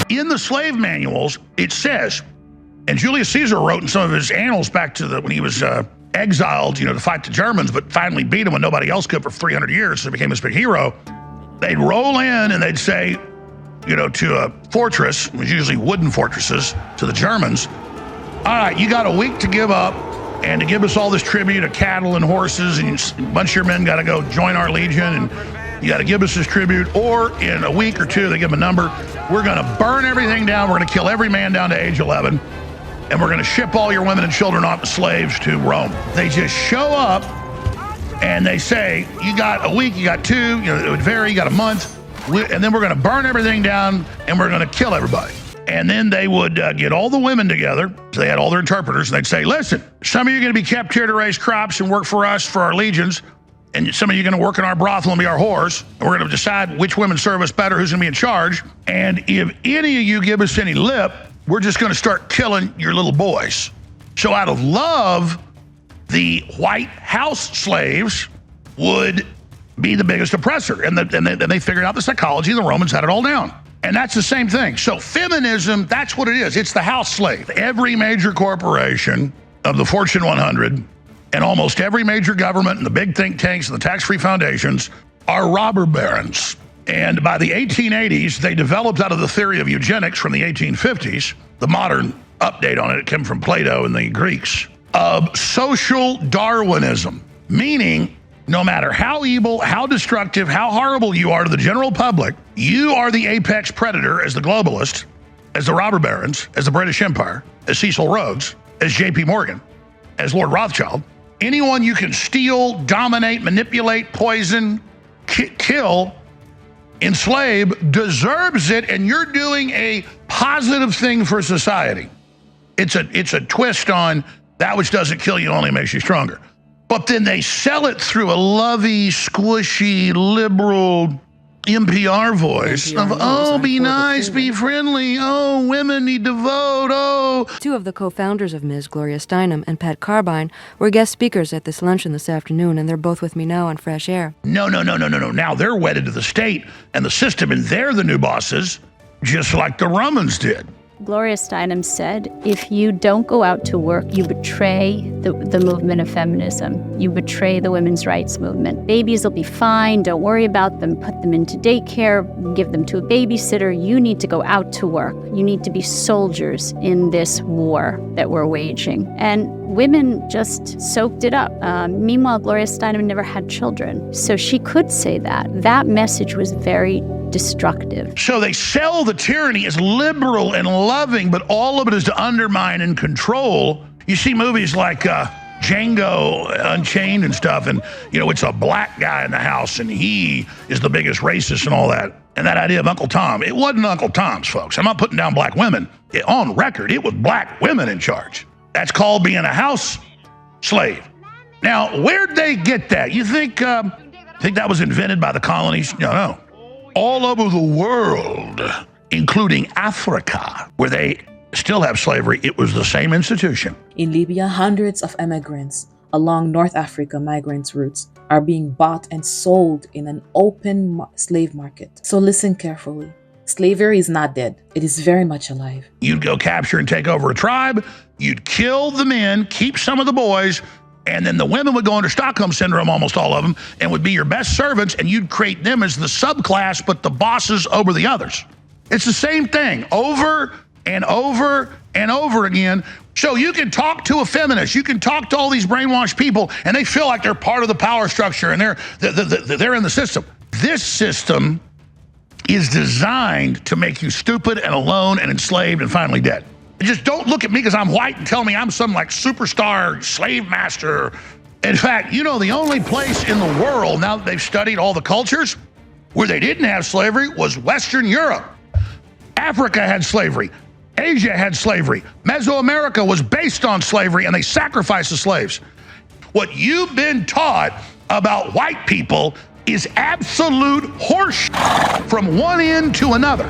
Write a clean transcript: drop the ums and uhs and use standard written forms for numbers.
In the slave manuals, it says, and Julius Caesar wrote in some of his annals back to when he was exiled, to fight the Germans, but finally beat them when nobody else could for 300 years, so he became this big hero. They'd roll in and they'd say, to a fortress, it was usually wooden fortresses, to the Germans, all right, you got a week to give up and to give us all this tribute of cattle and horses, and a bunch of your men got to go join our legion, and you got to give us this tribute, or in a week or two, they give them a number, we're going to burn everything down, we're going to kill every man down to age 11, and we're going to ship all your women and children off as slaves to Rome. They just show up and they say, you got a week, you got two, it would vary, you got a month, and then we're going to burn everything down and we're going to kill everybody. And then they would get all the women together. So they had all their interpreters, and they'd say, listen, some of you are going to be kept here to raise crops and work for us for our legions, and some of you are going to work in our brothel and be our whores, and we're going to decide which women serve us better, who's going to be in charge. And if any of you give us any lip, we're just going to start killing your little boys. So out of love, the white house slaves would be the biggest oppressor. And they figured out the psychology, and the Romans had it all down. And that's the same thing. So feminism, that's what it is. It's the house slave. Every major corporation of the Fortune 100 and almost every major government and the big think tanks and the tax-free foundations are robber barons. And by the 1880s, they developed out of the theory of eugenics from the 1850s, the modern update on it came from Plato and the Greeks, of social Darwinism, meaning no matter how evil, how destructive, how horrible you are to the general public, you are the apex predator as the globalist, as the robber barons, as the British Empire, as Cecil Rhodes, as J.P. Morgan, as Lord Rothschild. Anyone you can steal, dominate, manipulate, poison, kill, enslave, deserves it, and you're doing a positive thing for society. It's a twist on that which doesn't kill you only makes you stronger. But then they sell it through a lovey, squishy, liberal NPR voice of, oh, be nice, be friendly, oh, women need to vote, oh. Two of the co-founders of Ms. Gloria Steinem and Pat Carbine were guest speakers at this luncheon this afternoon, and they're both with me now on Fresh Air. No. Now they're wedded to the state and the system, and they're the new bosses, just like the Romans did. Gloria Steinem said, if you don't go out to work, you betray the movement of feminism. You betray the women's rights movement. Babies will be fine. Don't worry about them. Put them into daycare. Give them to a babysitter. You need to go out to work. You need to be soldiers in this war that we're waging. And women just soaked it up. Meanwhile, Gloria Steinem never had children. So she could say that. That message was very destructive. So they sell the tyranny as liberal and loving, but all of it is to undermine and control. You see movies like Django Unchained and stuff, and it's a black guy in the house and he is the biggest racist and all that. And that idea of Uncle Tom, it wasn't Uncle Tom's, folks. I'm not putting down black women. On record, it was black women in charge. That's called being a house slave. Now, where'd they get that? You think that was invented by the colonies? No. All over the world, including Africa, where they still have slavery, it was the same institution. In Libya, hundreds of immigrants along North Africa migrants' routes are being bought and sold in an open slave market. So listen carefully. Slavery is not dead. It is very much alive. You'd go capture and take over a tribe, you'd kill the men, keep some of the boys, and then the women would go under Stockholm Syndrome, almost all of them, and would be your best servants, and you'd create them as the subclass, but the bosses over the others. It's the same thing over and over and over again. So you can talk to a feminist, you can talk to all these brainwashed people, and they feel like they're part of the power structure, and they're in the system. This system is designed to make you stupid and alone and enslaved and finally dead. Just don't look at me because I'm white and tell me I'm some like superstar slave master. In fact, the only place in the world, now that they've studied all the cultures, where they didn't have slavery was Western Europe. Africa had slavery. Asia had slavery. Mesoamerica was based on slavery, and they sacrificed the slaves. What you've been taught about white people is absolute horseshit from one end to another.